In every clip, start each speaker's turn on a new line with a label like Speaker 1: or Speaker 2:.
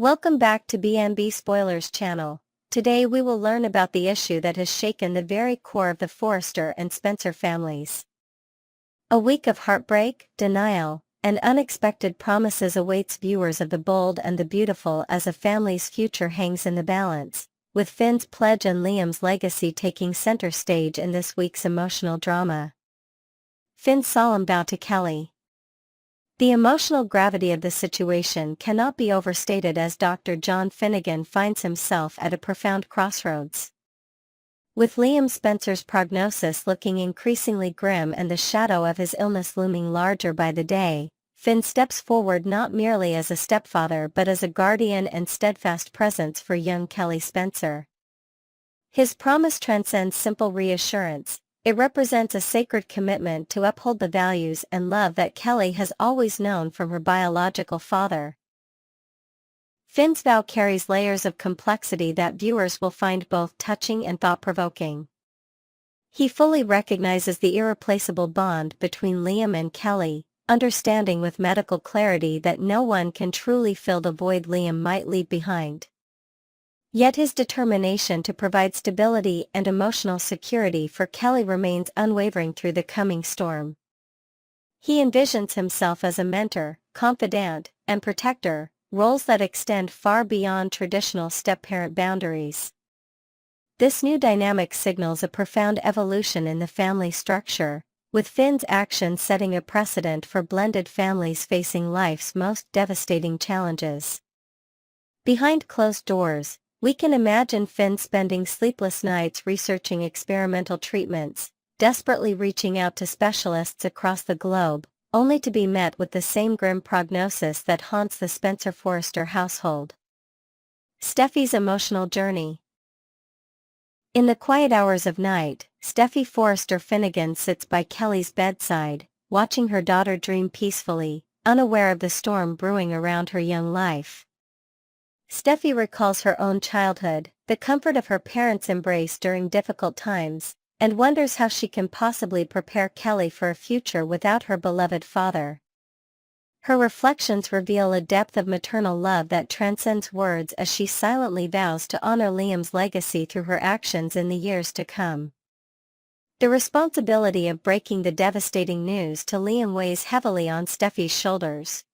Speaker 1: Welcome back to BMB Spoilers channel. Today we will learn about the issue that has shaken the very core of the Forrester and Spencer families. A week of heartbreak, denial, and unexpected promises awaits viewers of The Bold and the Beautiful as a family's future hangs in the balance, with Finn's pledge and Liam's legacy taking center stage in this week's emotional drama. Finn's solemn vow to Kelly. The emotional gravity of the situation cannot be overstated as Dr. John Finnegan finds himself at a profound crossroads. With Liam Spencer's prognosis looking increasingly grim and the shadow of his illness looming larger by the day, Finn steps forward not merely as a stepfather but as a guardian and steadfast presence for young Kelly Spencer. His promise transcends simple reassurance. It represents a sacred commitment to uphold the values and love that Kelly has always known from her biological father. Finn's vow carries layers of complexity that viewers will find both touching and thought-provoking. He fully recognizes the irreplaceable bond between Liam and Kelly, understanding with medical clarity that no one can truly fill the void Liam might leave behind. Yet his determination to provide stability and emotional security for Kelly remains unwavering through the coming storm. He envisions himself as a mentor, confidant, and protector, roles that extend far beyond traditional step-parent boundaries. This new dynamic signals a profound evolution in the family structure, with Finn's actions setting a precedent for blended families facing life's most devastating challenges. Behind closed doors, we can imagine Finn spending sleepless nights researching experimental treatments, desperately reaching out to specialists across the globe, only to be met with the same grim prognosis that haunts the Spencer-Forrester household. Steffi's emotional journey. In the quiet hours of night, Steffi Forrester Finnegan sits by Kelly's bedside, watching her daughter dream peacefully, unaware of the storm brewing around her young life. Steffi recalls her own childhood, the comfort of her parents' embrace during difficult times, and wonders how she can possibly prepare Kelly for a future without her beloved father. Her reflections reveal a depth of maternal love that transcends words as she silently vows to honor Liam's legacy through her actions in the years to come. The responsibility of breaking the devastating news to Liam weighs heavily on Steffi's shoulders.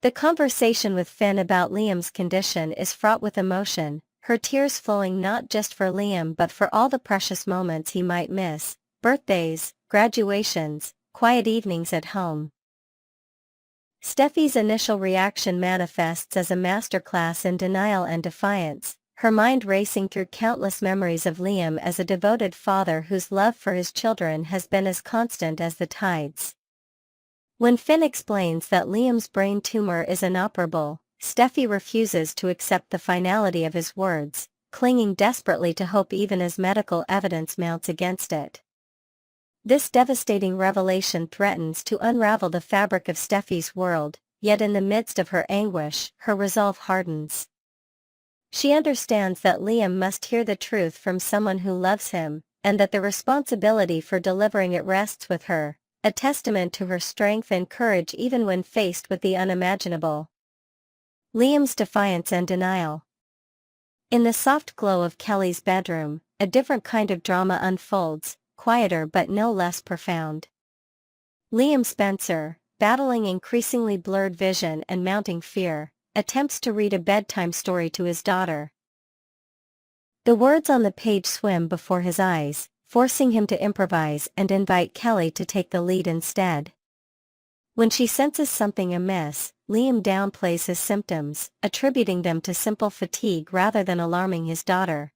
Speaker 1: The conversation with Finn about Liam's condition is fraught with emotion, her tears flowing not just for Liam but for all the precious moments he might miss, birthdays, graduations, quiet evenings at home. Steffi's initial reaction manifests as a masterclass in denial and defiance, her mind racing through countless memories of Liam as a devoted father whose love for his children has been as constant as the tides. When Finn explains that Liam's brain tumor is inoperable, Steffi refuses to accept the finality of his words, clinging desperately to hope even as medical evidence mounts against it. This devastating revelation threatens to unravel the fabric of Steffi's world, yet in the midst of her anguish, her resolve hardens. She understands that Liam must hear the truth from someone who loves him, and that the responsibility for delivering it rests with her, a testament to her strength and courage even when faced with the unimaginable. Liam's defiance and denial. In the soft glow of Kelly's bedroom, a different kind of drama unfolds, quieter but no less profound. Liam Spencer, battling increasingly blurred vision and mounting fear, attempts to read a bedtime story to his daughter. The words on the page swim before his eyes, forcing him to improvise and invite Kelly to take the lead instead. When she senses something amiss, Liam downplays his symptoms, attributing them to simple fatigue rather than alarming his daughter.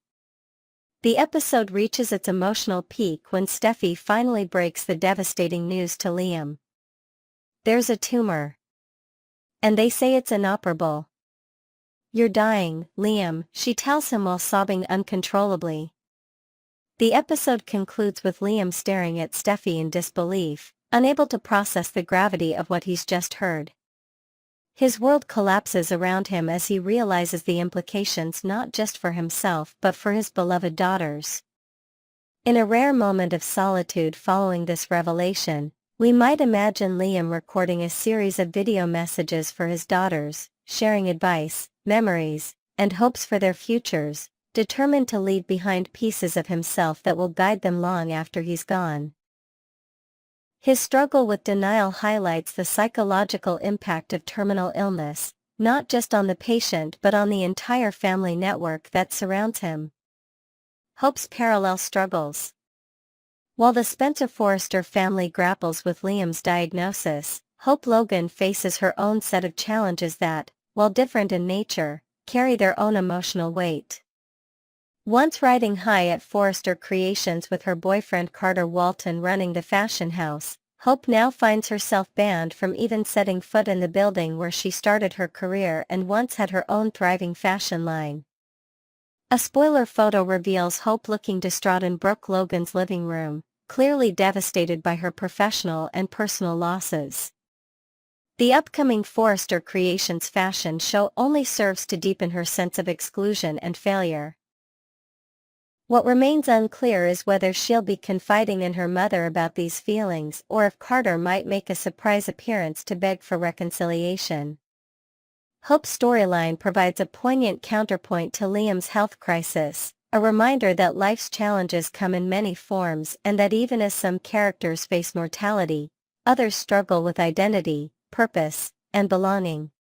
Speaker 1: The episode reaches its emotional peak when Steffi finally breaks the devastating news to Liam. "There's a tumor. And they say it's inoperable. You're dying, Liam," she tells him while sobbing uncontrollably. The episode concludes with Liam staring at Steffi in disbelief, unable to process the gravity of what he's just heard. His world collapses around him as he realizes the implications not just for himself but for his beloved daughters. In a rare moment of solitude following this revelation, We might imagine Liam recording a series of video messages for his daughters, sharing advice, memories, and hopes for their futures, determined to leave behind pieces of himself that will guide them long after he's gone. His struggle with denial highlights the psychological impact of terminal illness, not just on the patient but on the entire family network that surrounds him. Hope's parallel struggles. While the Spencer Forrester family grapples with Liam's diagnosis, Hope Logan faces her own set of challenges that, while different in nature, carry their own emotional weight. Once riding high at Forrester Creations with her boyfriend Carter Walton running the fashion house, Hope now finds herself banned from even setting foot in the building where she started her career and once had her own thriving fashion line. A spoiler photo reveals Hope looking distraught in Brooke Logan's living room, clearly devastated by her professional and personal losses. The upcoming Forrester Creations fashion show only serves to deepen her sense of exclusion and failure. What remains unclear is whether she'll be confiding in her mother about these feelings or if Carter might make a surprise appearance to beg for reconciliation. Hope's storyline provides a poignant counterpoint to Liam's health crisis, a reminder that life's challenges come in many forms and that even as some characters face mortality, others struggle with identity, purpose, and belonging.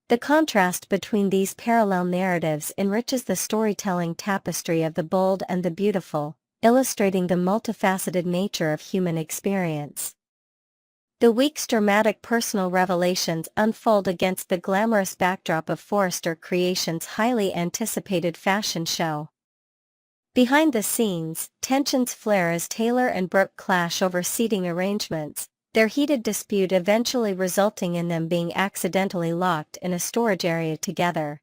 Speaker 1: The contrast between these parallel narratives enriches the storytelling tapestry of the bold and the beautiful, illustrating the multifaceted nature of human experience. The week's dramatic personal revelations unfold against the glamorous backdrop of Forrester Creations' highly anticipated fashion show. Behind the scenes, tensions flare as Taylor and Brooke clash over seating arrangements, their heated dispute eventually resulting in them being accidentally locked in a storage area together.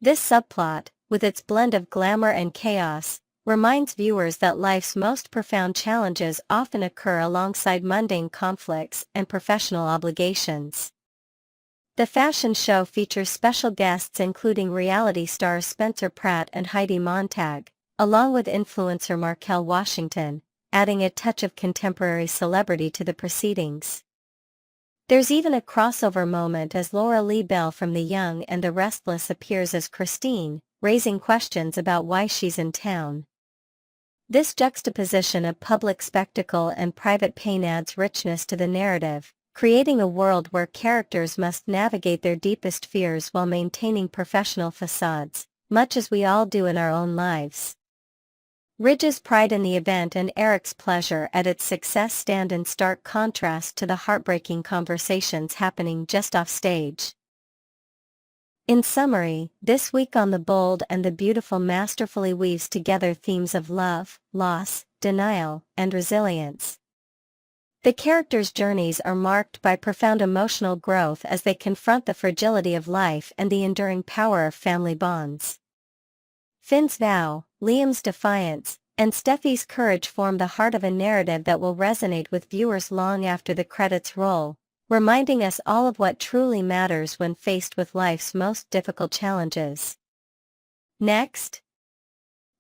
Speaker 1: This subplot, with its blend of glamour and chaos, reminds viewers that life's most profound challenges often occur alongside mundane conflicts and professional obligations. The fashion show features special guests including reality stars Spencer Pratt and Heidi Montag, along with influencer Markel Washington, adding a touch of contemporary celebrity to the proceedings. There's even a crossover moment as Laura Lee Bell from The Young and the Restless appears as Christine, raising questions about why she's in town. This juxtaposition of public spectacle and private pain adds richness to the narrative, creating a world where characters must navigate their deepest fears while maintaining professional facades, much as we all do in our own lives. Ridge's pride in the event and Eric's pleasure at its success stand in stark contrast to the heartbreaking conversations happening just off stage. In summary, this week on The Bold and the Beautiful masterfully weaves together themes of love, loss, denial, and resilience. The characters' journeys are marked by profound emotional growth as they confront the fragility of life and the enduring power of family bonds. Finn's vow, Liam's defiance, and Steffi's courage form the heart of a narrative that will resonate with viewers long after the credits roll, reminding us all of what truly matters when faced with life's most difficult challenges. Next,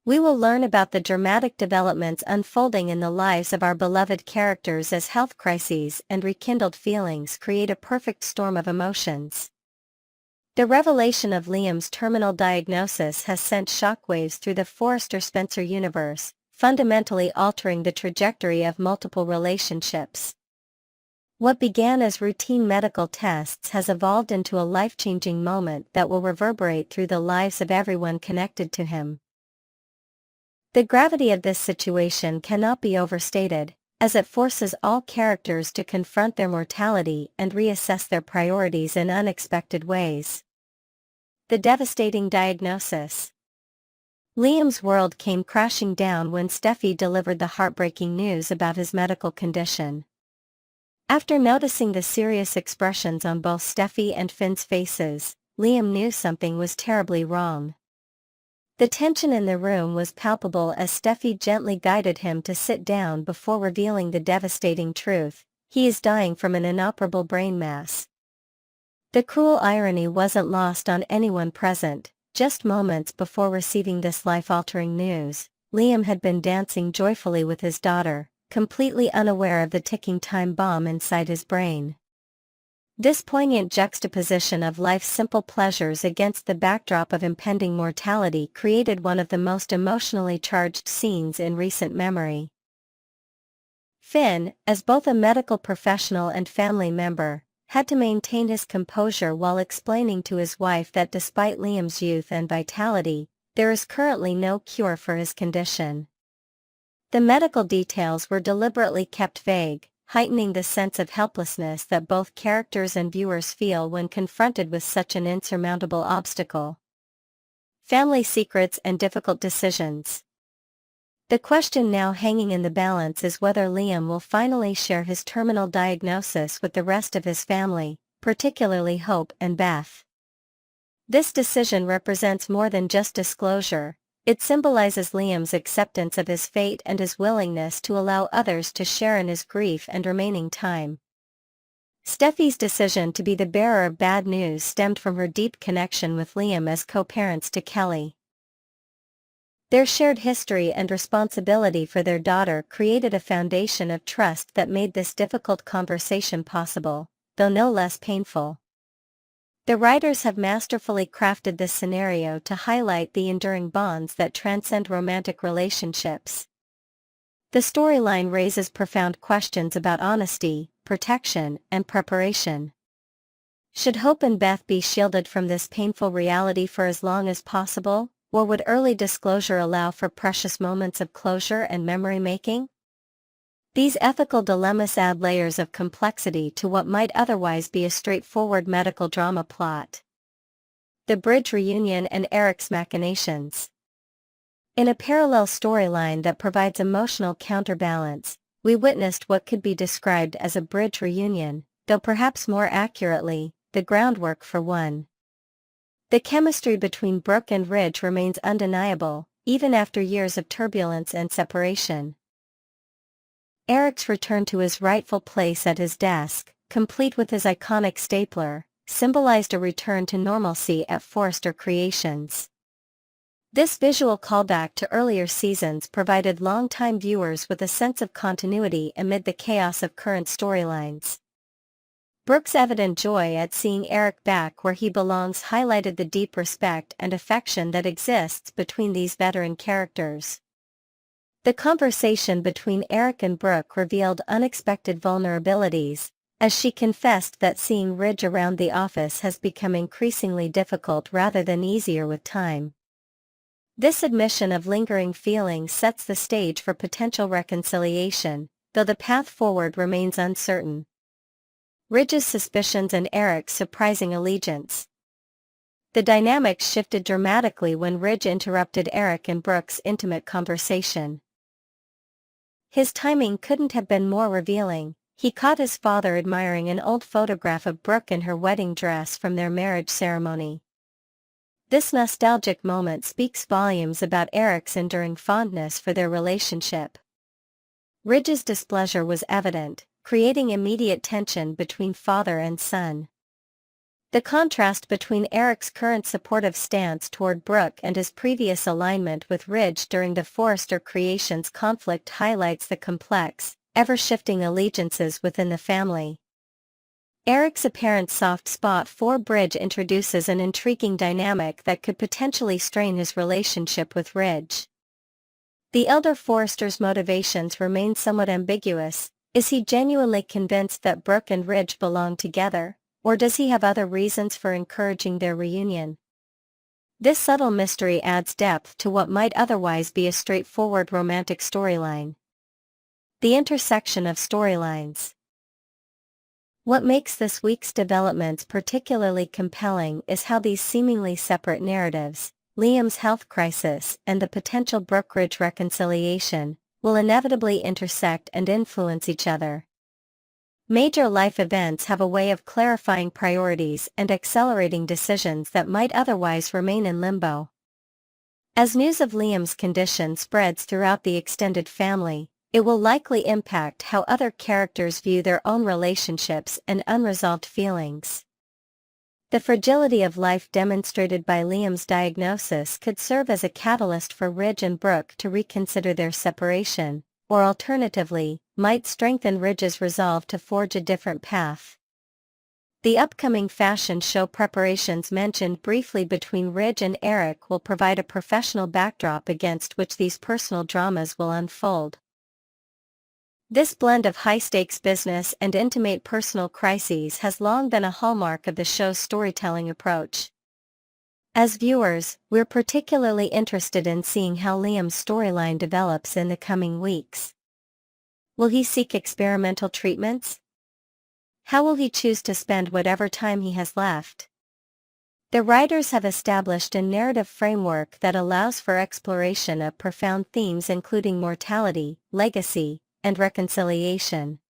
Speaker 1: we will learn about the dramatic developments unfolding in the lives of our beloved characters as health crises and rekindled feelings create a perfect storm of emotions. The revelation of Liam's terminal diagnosis has sent shockwaves through the Forrester Spencer universe, fundamentally altering the trajectory of multiple relationships. What began as routine medical tests has evolved into a life-changing moment that will reverberate through the lives of everyone connected to him. The gravity of this situation cannot be overstated, as it forces all characters to confront their mortality and reassess their priorities in unexpected ways. The devastating diagnosis. Liam's world came crashing down when Steffi delivered the heartbreaking news about his medical condition. After noticing the serious expressions on both Steffi and Finn's faces, Liam knew something was terribly wrong. The tension in the room was palpable as Steffi gently guided him to sit down before revealing the devastating truth: he is dying from an inoperable brain mass. The cruel irony wasn't lost on anyone present. Just moments before receiving this life-altering news, Liam had been dancing joyfully with his daughter, completely unaware of the ticking time bomb inside his brain. This poignant juxtaposition of life's simple pleasures against the backdrop of impending mortality created one of the most emotionally charged scenes in recent memory. Finn, as both a medical professional and family member, had to maintain his composure while explaining to his wife that despite Liam's youth and vitality, there is currently no cure for his condition. The medical details were deliberately kept vague, heightening the sense of helplessness that both characters and viewers feel when confronted with such an insurmountable obstacle. Family secrets and difficult decisions. The question now hanging in the balance is whether Liam will finally share his terminal diagnosis with the rest of his family, particularly Hope and Beth. This decision represents more than just disclosure. It symbolizes Liam's acceptance of his fate and his willingness to allow others to share in his grief and remaining time. Steffi's decision to be the bearer of bad news stemmed from her deep connection with Liam as co-parents to Kelly. Their shared history and responsibility for their daughter created a foundation of trust that made this difficult conversation possible, though no less painful. The writers have masterfully crafted this scenario to highlight the enduring bonds that transcend romantic relationships. The storyline raises profound questions about honesty, protection, and preparation. Should Hope and Beth be shielded from this painful reality for as long as possible, or would early disclosure allow for precious moments of closure and memory-making? These ethical dilemmas add layers of complexity to what might otherwise be a straightforward medical drama plot. The bridge reunion and Eric's machinations. In a parallel storyline that provides emotional counterbalance, we witnessed what could be described as a bridge reunion, though perhaps more accurately, the groundwork for one. The chemistry between Brooke and Ridge remains undeniable, even after years of turbulence and separation. Eric's return to his rightful place at his desk, complete with his iconic stapler, symbolized a return to normalcy at Forrester Creations. This visual callback to earlier seasons provided longtime viewers with a sense of continuity amid the chaos of current storylines. Brooke's evident joy at seeing Eric back where he belongs highlighted the deep respect and affection that exists between these veteran characters. The conversation between Eric and Brooke revealed unexpected vulnerabilities, as she confessed that seeing Ridge around the office has become increasingly difficult rather than easier with time. This admission of lingering feelings sets the stage for potential reconciliation, though the path forward remains uncertain. Ridge's suspicions and Eric's surprising allegiance. The dynamics shifted dramatically when Ridge interrupted Eric and Brooke's intimate conversation. His timing couldn't have been more revealing. He caught his father admiring an old photograph of Brooke in her wedding dress from their marriage ceremony. This nostalgic moment speaks volumes about Eric's enduring fondness for their relationship. Ridge's displeasure was evident, creating immediate tension between father and son. The contrast between Eric's current supportive stance toward Brooke and his previous alignment with Ridge during the Forrester Creations conflict highlights the complex, ever-shifting allegiances within the family. Eric's apparent soft spot for Ridge introduces an intriguing dynamic that could potentially strain his relationship with Ridge. The elder Forrester's motivations remain somewhat ambiguous. Is he genuinely convinced that Brooke and Ridge belong together, or does he have other reasons for encouraging their reunion? This subtle mystery adds depth to what might otherwise be a straightforward romantic storyline. The intersection of storylines. What makes this week's developments particularly compelling is how these seemingly separate narratives, Liam's health crisis and the potential Brooke-Ridge reconciliation, will inevitably intersect and influence each other. Major life events have a way of clarifying priorities and accelerating decisions that might otherwise remain in limbo. As news of Liam's condition spreads throughout the extended family, it will likely impact how other characters view their own relationships and unresolved feelings. The fragility of life demonstrated by Liam's diagnosis could serve as a catalyst for Ridge and Brooke to reconsider their separation, or alternatively, might strengthen Ridge's resolve to forge a different path. The upcoming fashion show preparations mentioned briefly between Ridge and Eric will provide a professional backdrop against which these personal dramas will unfold. This blend of high-stakes business and intimate personal crises has long been a hallmark of the show's storytelling approach. As viewers, we're particularly interested in seeing how Liam's storyline develops in the coming weeks. Will he seek experimental treatments? How will he choose to spend whatever time he has left? The writers have established a narrative framework that allows for exploration of profound themes including mortality, legacy, and reconciliation.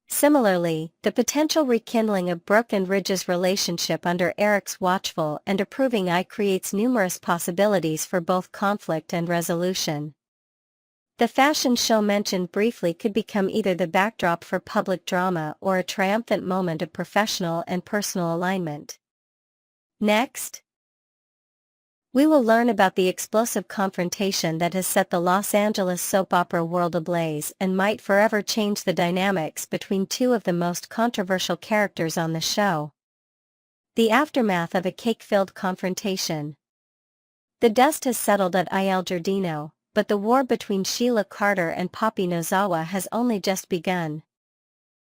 Speaker 1: Similarly, the potential rekindling of Brooke and Ridge's relationship under Eric's watchful and approving eye creates numerous possibilities for both conflict and resolution. The fashion show mentioned briefly could become either the backdrop for public drama or a triumphant moment of professional and personal alignment. Next, we will learn about the explosive confrontation that has set the Los Angeles soap opera world ablaze and might forever change the dynamics between two of the most controversial characters on the show. The aftermath of a cake-filled confrontation. The dust has settled at Il Giardino, but the war between Sheila Carter and Poppy Nozawa has only just begun.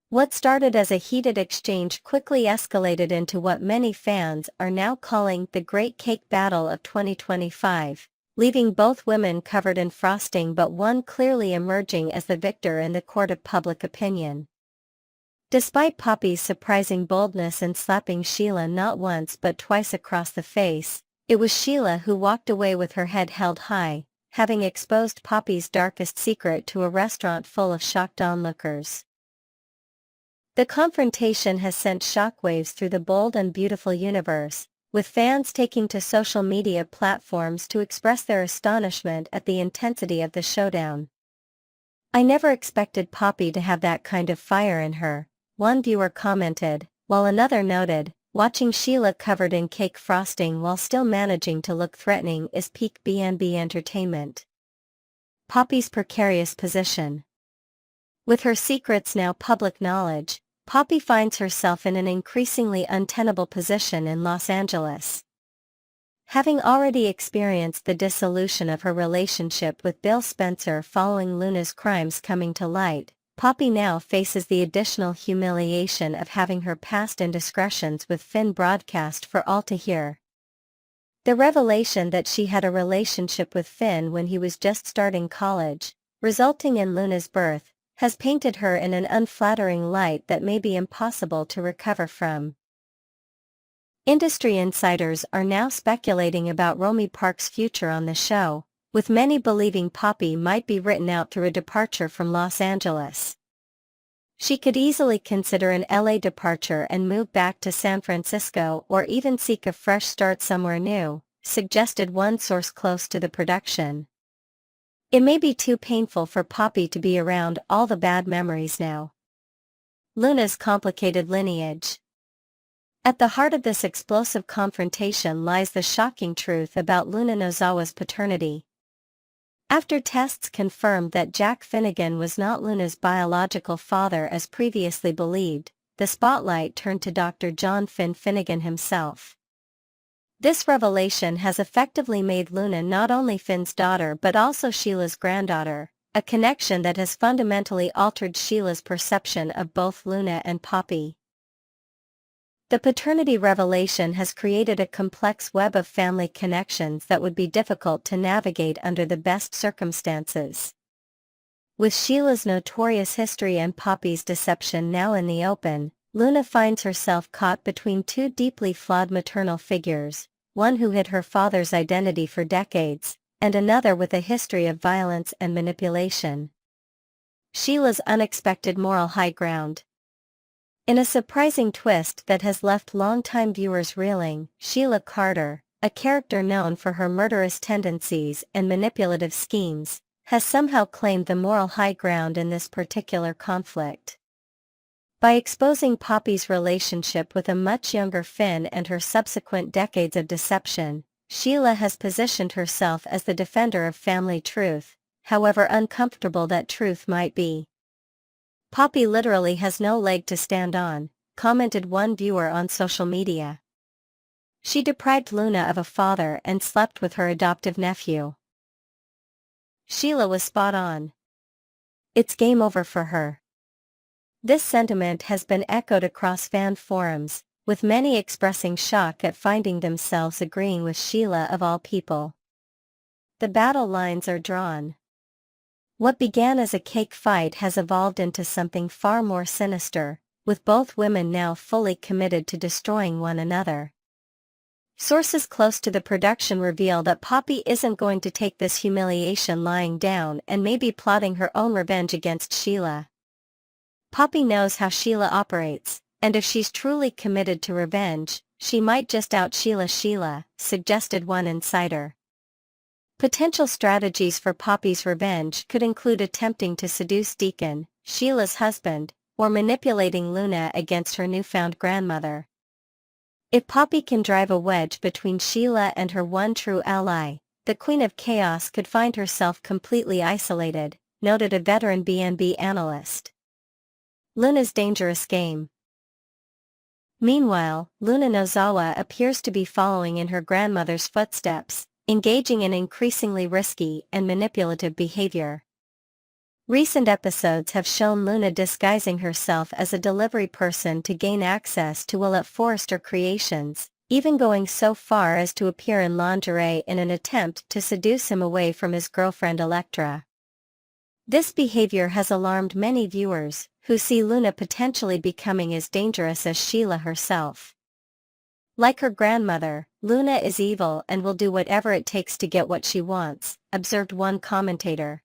Speaker 1: What started as a heated exchange quickly escalated into what many fans are now calling the Great Cake Battle of 2025, leaving both women covered in frosting but one clearly emerging as the victor in the court of public opinion. Despite Poppy's surprising boldness in slapping Sheila not once but twice across the face, it was Sheila who walked away with her head held high, having exposed Poppy's darkest secret to a restaurant full of shocked onlookers. The confrontation has sent shockwaves through the bold and beautiful universe, with fans taking to social media platforms to express their astonishment at the intensity of the showdown. "I never expected Poppy to have that kind of fire in her," one viewer commented, while another noted, "Watching Sheila covered in cake frosting while still managing to look threatening is peak B&B entertainment." Poppy's precarious position. With her secrets now public knowledge, Poppy finds herself in an increasingly untenable position in Los Angeles. Having already experienced the dissolution of her relationship with Bill Spencer following Luna's crimes coming to light, Poppy now faces the additional humiliation of having her past indiscretions with Finn broadcast for all to hear. The revelation that she had a relationship with Finn when he was just starting college, resulting in Luna's birth, has painted her in an unflattering light that may be impossible to recover from. Industry insiders are now speculating about Romy Park's future on the show, with many believing Poppy might be written out through a departure from Los Angeles. She could easily consider an LA departure and move back to San Francisco or even seek a fresh start somewhere new, suggested one source close to the production. It may be too painful for Poppy to be around all the bad memories now. Luna's complicated lineage. At the heart of this explosive confrontation lies the shocking truth about Luna Nozawa's paternity. After tests confirmed that Jack Finnegan was not Luna's biological father as previously believed, the spotlight turned to Dr. John Finn Finnegan himself. This revelation has effectively made Luna not only Finn's daughter but also Sheila's granddaughter, a connection that has fundamentally altered Sheila's perception of both Luna and Poppy. The paternity revelation has created a complex web of family connections that would be difficult to navigate under the best circumstances. With Sheila's notorious history and Poppy's deception now in the open, Luna finds herself caught between two deeply flawed maternal figures, one who hid her father's identity for decades, and another with a history of violence and manipulation. Sheila's unexpected moral high ground. In a surprising twist that has left longtime viewers reeling, Sheila Carter, a character known for her murderous tendencies and manipulative schemes, has somehow claimed the moral high ground in this particular conflict. By exposing Poppy's relationship with a much younger Finn and her subsequent decades of deception, Sheila has positioned herself as the defender of family truth, however uncomfortable that truth might be. "Poppy literally has no leg to stand on," commented one viewer on social media. "She deprived Luna of a father and slept with her adoptive nephew." Sheila was spot on. "It's game over for her." This sentiment has been echoed across fan forums, with many expressing shock at finding themselves agreeing with Sheila of all people. The battle lines are drawn. What began as a cake fight has evolved into something far more sinister, with both women now fully committed to destroying one another. Sources close to the production reveal that Poppy isn't going to take this humiliation lying down and may be plotting her own revenge against Sheila. Poppy knows how Sheila operates, and if she's truly committed to revenge, she might just out Sheila, suggested one insider. Potential strategies for Poppy's revenge could include attempting to seduce Deacon, Sheila's husband, or manipulating Luna against her newfound grandmother. If Poppy can drive a wedge between Sheila and her one true ally, the Queen of Chaos could find herself completely isolated, noted a veteran BNB analyst. Luna's dangerous game. Meanwhile, Luna Nozawa appears to be following in her grandmother's footsteps, engaging in increasingly risky and manipulative behavior. Recent episodes have shown Luna disguising herself as a delivery person to gain access to Will at Forrester creations, even going so far as to appear in lingerie in an attempt to seduce him away from his girlfriend Electra. This behavior has alarmed many viewers, who see Luna potentially becoming as dangerous as Sheila herself. Like her grandmother, Luna is evil and will do whatever it takes to get what she wants, observed one commentator.